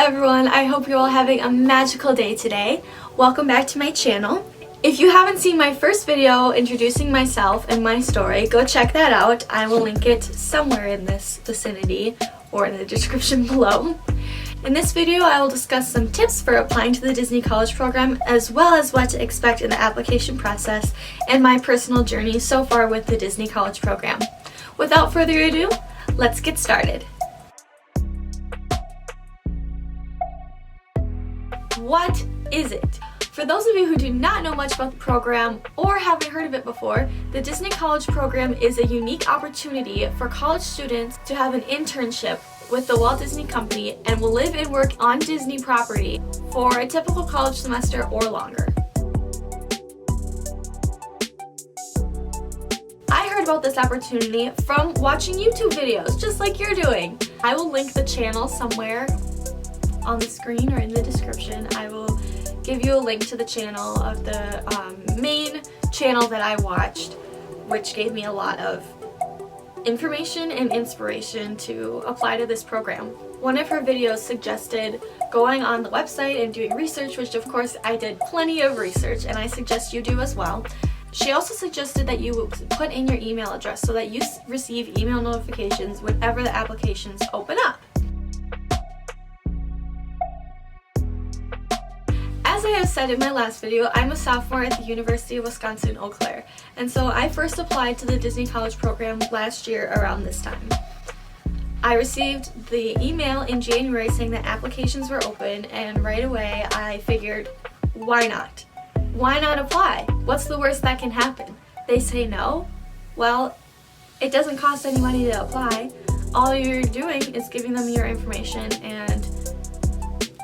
everyone, I hope you're all having a magical day today. Welcome back to my channel. If you haven't seen my first video introducing myself and my story, go check that out. I will link it somewhere in this vicinity or in the description below. In this video, I will discuss some tips for applying to the Disney College program, as well as what to expect in the application process and my personal journey so far with the Disney College program. Without further ado, let's get started. What is it? For those of you who do not know much about the program or haven't heard of it before, the Disney College program is a unique opportunity for college students to have an internship with the Walt Disney Company and will live and work on Disney property for a typical college semester or longer. I heard about this opportunity from watching YouTube videos, just like you're doing. I will link the channel somewhere on the screen or in the description. I will give you a link to the channel of the main channel that I watched, which gave me a lot of information and inspiration to apply to this program. One of her videos suggested going on the website and doing research, which of course I did plenty of research, and I suggest you do as well. She also suggested that you put in your email address so that you receive email notifications whenever the applications open up. As I have said in my last video, I'm a sophomore at the University of Wisconsin-Eau Claire, and so I first applied to the Disney College program last year around this time. I received the email in January saying that applications were open, and right away I figured, why not? Why not apply? What's the worst that can happen? They say no? Well, it doesn't cost any money to apply. All you're doing is giving them your information, and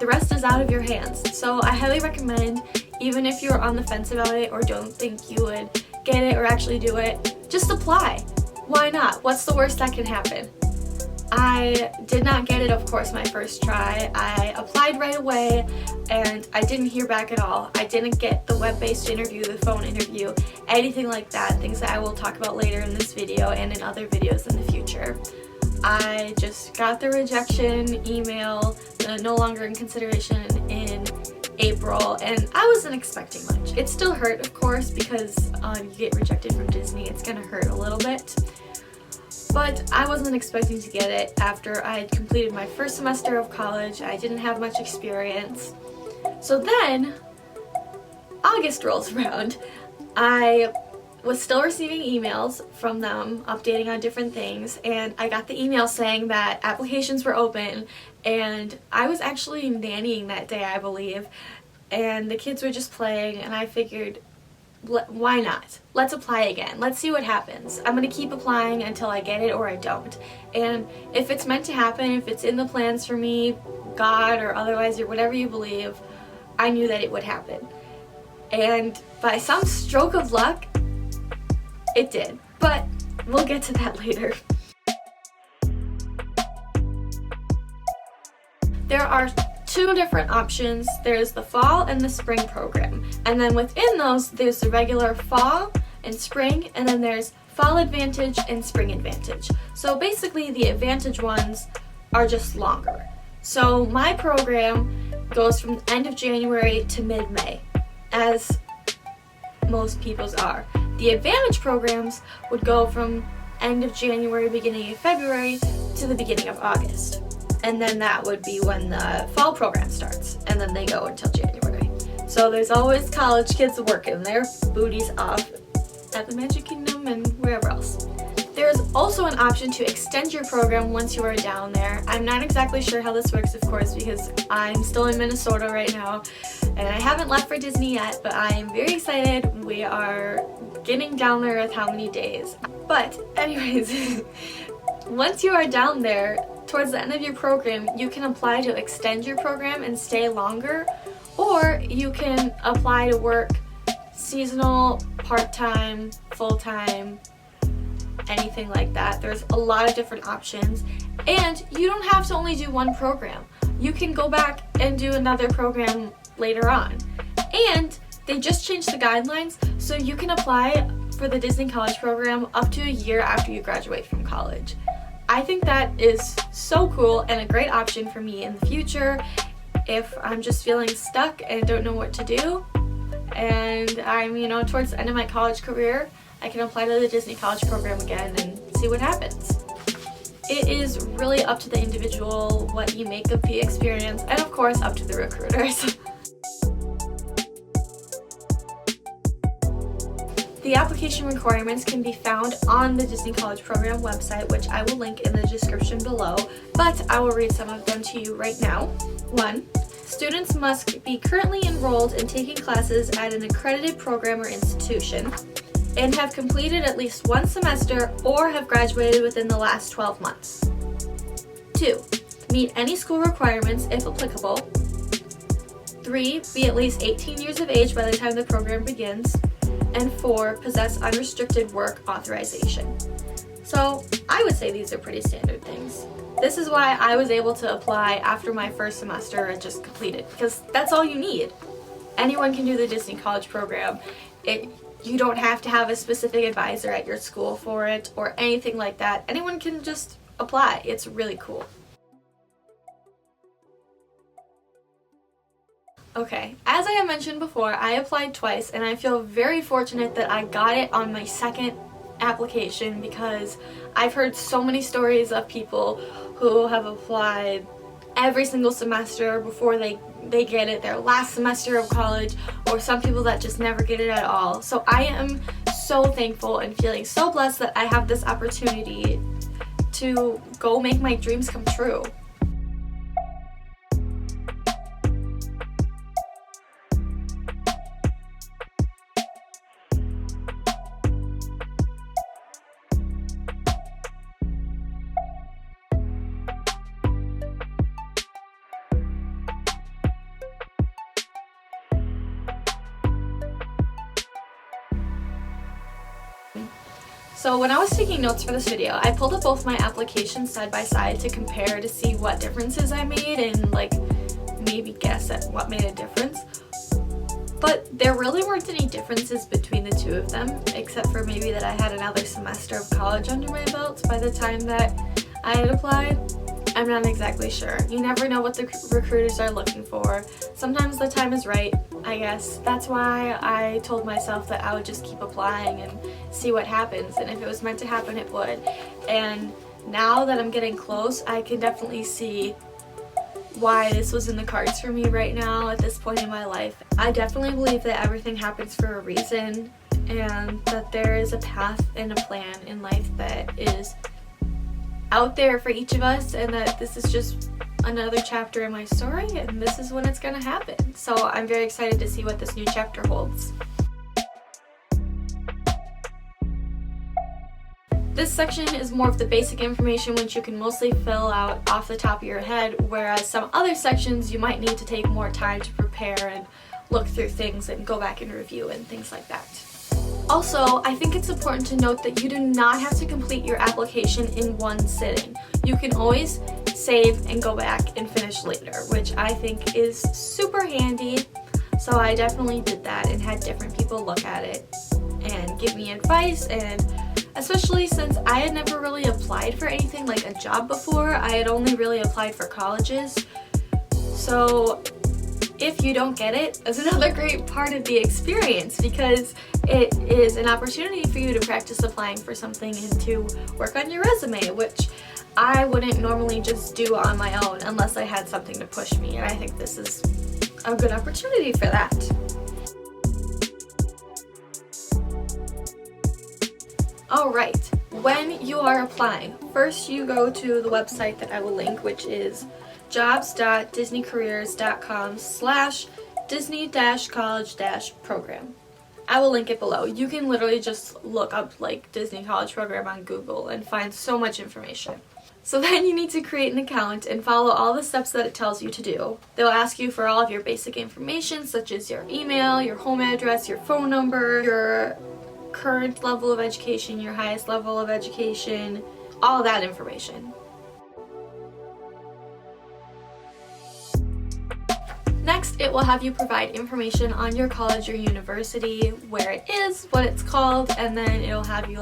the rest is out of your hands. So I highly recommend, even if you're on the fence about it or don't think you would get it or actually do it, just apply. Why not? What's the worst that can happen? I did not get it, of course, my first try. I applied right away and I didn't hear back at all. I didn't get the web-based interview, the phone interview, anything like that, things that I will talk about later in this video and in other videos in the future. I just got the rejection email, the no longer in consideration in April, and I wasn't expecting much. It still hurt, of course, because you get rejected from Disney. It's gonna hurt a little bit. But I wasn't expecting to get it after I had completed my first semester of college. I didn't have much experience. So then, August rolls around. I was still receiving emails from them updating on different things, and I got the email saying that applications were open, and I was actually nannying that day, I believe, and the kids were just playing, and I figured, why not? Let's apply again. Let's see what happens. I'm going to keep applying until I get it or I don't. And if it's meant to happen, if it's in the plans for me, God or otherwise, or whatever you believe, I knew that it would happen. And by some stroke of luck, it did, but we'll get to that later. There are two different options. There's the fall and the spring program, and then within those there's the regular fall and spring, and then there's fall advantage and spring advantage. So basically the advantage ones are just longer. So my program goes from the end of January to mid-May, as most people's are. The advantage programs would go from end of January, beginning of February to the beginning of August. And then that would be when the fall program starts, and then they go until January. So there's always college kids working their booties off at the Magic Kingdom and wherever else. There's also an option to extend your program once you are down there. I'm not exactly sure how this works, of course, because I'm still in Minnesota right now, and I haven't left for Disney yet, but I am very excited. We are getting down there with how many days. But anyways, once you are down there, towards the end of your program, you can apply to extend your program and stay longer, or you can apply to work seasonal, part-time, full-time, anything like that. There's a lot of different options, and you don't have to only do one program. You can go back and do another program later on. And they just changed the guidelines, so you can apply for the Disney College program up to a year after you graduate from college. I think that is so cool and a great option for me in the future if I'm just feeling stuck and don't know what to do, and I'm, towards the end of my college career, I can apply to the Disney College program again and see what happens. It is really up to the individual what you make of the experience, and of course up to the recruiters. The application requirements can be found on the Disney College program website, which I will link in the description below, but I will read some of them to you right now. 1. Students must be currently enrolled in taking classes at an accredited program or institution and have completed at least one semester or have graduated within the last 12 months. 2. Meet any school requirements if applicable. 3. Be at least 18 years of age by the time the program begins. And 4. Possess unrestricted work authorization. So I would say these are pretty standard things. This is why I was able to apply after my first semester just completed, because that's all you need. Anyone can do the Disney College program. You don't have to have a specific advisor at your school for it or anything like that. Anyone can just apply. It's really cool. Okay, as I have mentioned before, I applied twice and I feel very fortunate that I got it on my second application, because I've heard so many stories of people who have applied every single semester before they get it, their last semester of college, or some people that just never get it at all. So I am so thankful and feeling so blessed that I have this opportunity to go make my dreams come true. So when I was taking notes for this video, I pulled up both my applications side by side to compare to see what differences I made and maybe guess at what made a difference. But there really weren't any differences between the two of them, except for maybe that I had another semester of college under my belt by the time that I had applied. I'm not exactly sure. You never know what the recruiters are looking for. Sometimes the time is right, I guess. That's why I told myself that I would just keep applying and see what happens, and if it was meant to happen, it would. And now that I'm getting close, I can definitely see why this was in the cards for me right now at this point in my life. I definitely believe that everything happens for a reason, and that there is a path and a plan in life that is out there for each of us, and that this is just another chapter in my story, and this is when it's gonna happen. So I'm very excited to see what this new chapter holds. This section is more of the basic information, which you can mostly fill out off the top of your head, whereas some other sections you might need to take more time to prepare and look through things and go back and review and things like that. Also, I think it's important to note that you do not have to complete your application in one sitting. You can always save and go back and finish later, which I think is super handy. So I definitely did that and had different people look at it and give me advice, and especially since I had never really applied for anything like a job before. I had only really applied for colleges. So if you don't get it, it's another great part of the experience, because it is an opportunity for you to practice applying for something and to work on your resume, which I wouldn't normally just do on my own unless I had something to push me, and I think this is a good opportunity for that. Alright, when you are applying, first you go to the website that I will link, which is jobs.disneycareers.com/Disney-college-program. I will link it below. You can literally just look up Disney College Program on Google and find so much information. So then you need to create an account and follow all the steps that it tells you to do. They'll ask you for all of your basic information, such as your email, your home address, your phone number, your current level of education, your highest level of education, all that information. Next, it will have you provide information on your college or university, where it is, what it's called, and then it'll have you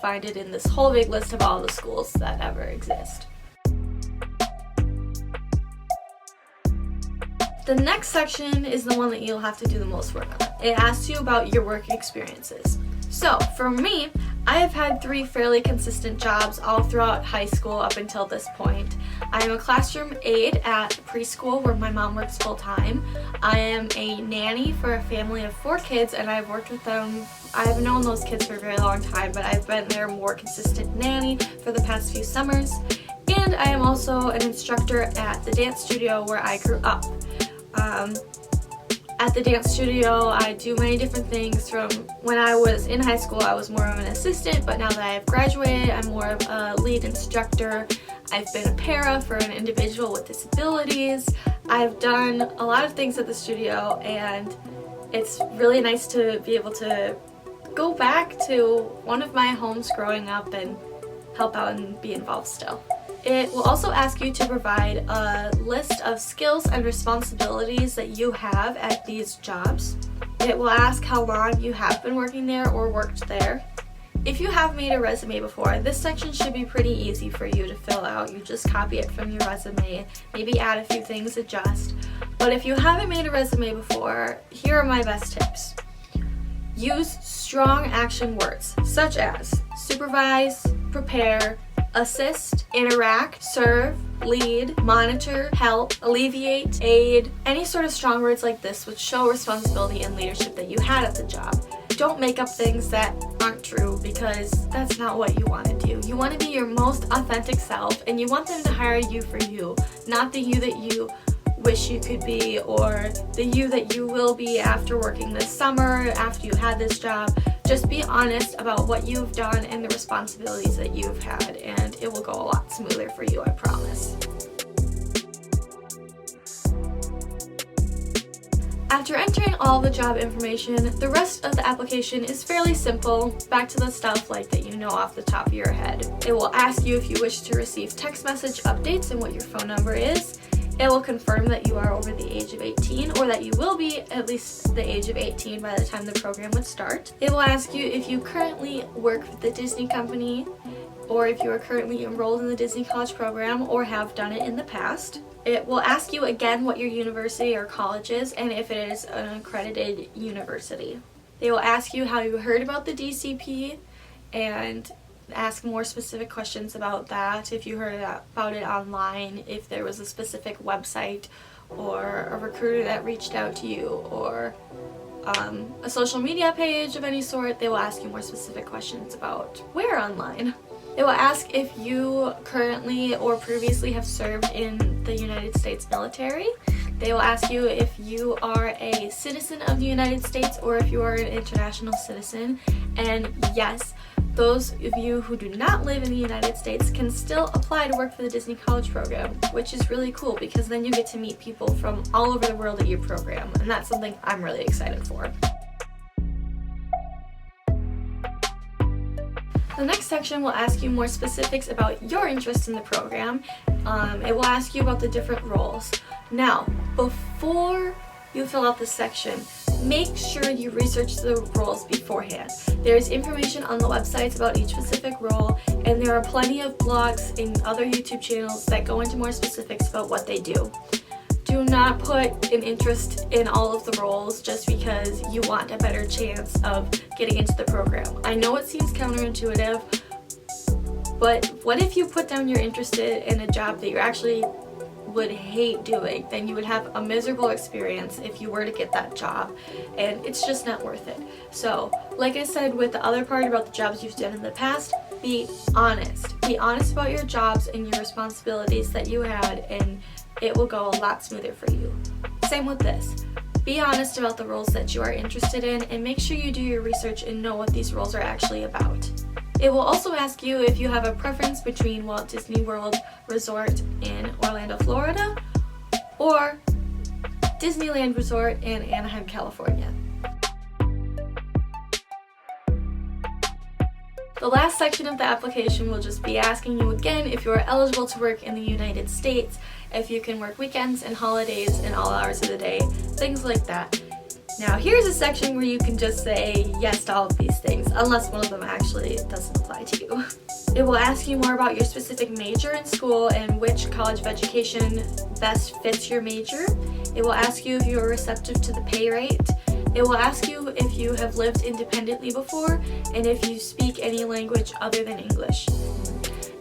find it in this whole big list of all the schools that ever exist. The next section is the one that you'll have to do the most work on. It asks you about your work experiences. So for me, I have had 3 fairly consistent jobs all throughout high school up until this point. I am a classroom aide at preschool where my mom works full-time. I am a nanny for a family of 4 kids, and I've worked with them. I've known those kids for a very long time, but I've been their more consistent nanny for the past few summers. And I am also an instructor at the dance studio where I grew up. At the dance studio, I do many different things. From when I was in high school, I was more of an assistant, but now that I have graduated, I'm more of a lead instructor. I've been a para for an individual with disabilities. I've done a lot of things at the studio, and it's really nice to be able to go back to one of my homes growing up and help out and be involved still. It will also ask you to provide a list of skills and responsibilities that you have at these jobs. It will ask how long you have been working there or worked there. If you have made a resume before, this section should be pretty easy for you to fill out. You just copy it from your resume, maybe add a few things, adjust. But if you haven't made a resume before, here are my best tips. Use strong action words such as supervise, prepare, assist, interact, serve, lead, monitor, help, alleviate, aid, any sort of strong words like this which show responsibility and leadership that you had at the job. Don't make up things that aren't true, because that's not what you want to do. You want to be your most authentic self, and you want them to hire you for you, not the you that you wish you could be, or the you that you will be after working this summer, after you had this job. Just be honest about what you've done and the responsibilities that you've had, and it will go a lot smoother for you, I promise. After entering all the job information, the rest of the application is fairly simple, back to the stuff like that you know off the top of your head. It will ask you if you wish to receive text message updates and what your phone number is. It will confirm that you are over the age of 18, or that you will be at least the age of 18 by the time the program would start. It will ask you if you currently work with the Disney company, or if you are currently enrolled in the Disney College program or have done it in the past. It will ask you again what your university or college is, and if it is an accredited university. They will ask you how you heard about the DCP, and ask more specific questions about that, if you heard about it online, if there was a specific website or a recruiter that reached out to you, or a social media page of any sort. They will ask you more specific questions about where online. They will ask if you currently or previously have served in the United States military. They will ask you if you are a citizen of the United States or if you are an international citizen. And yes, those of you who do not live in the United States can still apply to work for the Disney College program, which is really cool because then you get to meet people from all over the world at your program, and that's something I'm really excited for. The next section will ask you more specifics about your interest in the program. It will ask you about the different roles. Now, before you fill out this section, make sure you research the roles beforehand. There's information on the websites about each specific role, and there are plenty of blogs and other YouTube channels that go into more specifics about what they do. Do not put an interest in all of the roles just because you want a better chance of getting into the program. I know it seems counterintuitive, but what if you put down you're interested in a job that you actually would hate doing? Then you would have a miserable experience if you were to get that job, and it's just not worth it. So, like I said with the other part about the jobs you've done in the past, be honest. Be honest about your jobs and your responsibilities that you had, and it will go a lot smoother for you. Same with this. Be honest about the roles that you are interested in, and make sure you do your research and know what these roles are actually about. It will also ask you if you have a preference between Walt Disney World Resort in Orlando, Florida, or Disneyland Resort in Anaheim, California. The last section of the application will just be asking you again if you are eligible to work in the United States, if you can work weekends and holidays and all hours of the day, things like that. Now here's a section where you can just say yes to all of these things, unless one of them actually doesn't apply to you. It will ask you more about your specific major in school and which college of education best fits your major. It will ask you if you are receptive to the pay rate. It will ask you if you have lived independently before and if you speak any language other than English.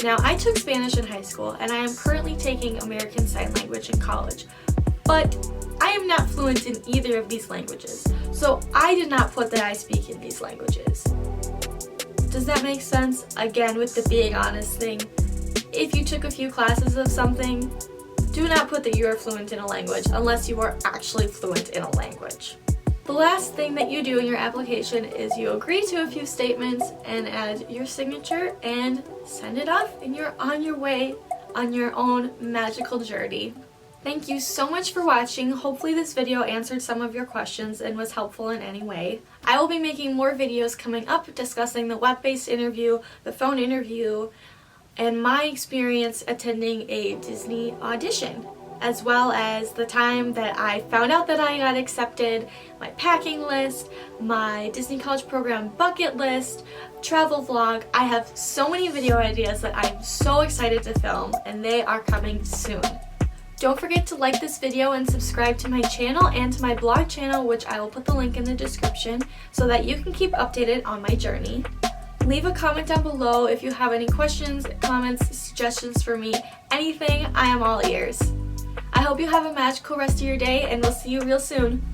Now, I took Spanish in high school and I am currently taking American Sign Language in college, but I am not fluent in either of these languages, so I did not put that I speak in these languages. Does that make sense? Again, with the being honest thing, if you took a few classes of something, do not put that you are fluent in a language unless you are actually fluent in a language. The last thing that you do in your application is you agree to a few statements and add your signature and send it off, and you're on your way on your own magical journey. Thank you so much for watching. Hopefully this video answered some of your questions and was helpful in any way. I will be making more videos coming up discussing the web-based interview, the phone interview, and my experience attending a Disney audition, as well as the time that I found out that I got accepted, my packing list, my Disney College Program bucket list, travel vlog. I have so many video ideas that I'm so excited to film, and they are coming soon. Don't forget to like this video and subscribe to my channel and to my blog channel, which I will put the link in the description, so that you can keep updated on my journey. Leave a comment down below if you have any questions, comments, suggestions for me, anything. I am all ears. I hope you have a magical rest of your day, and we'll see you real soon.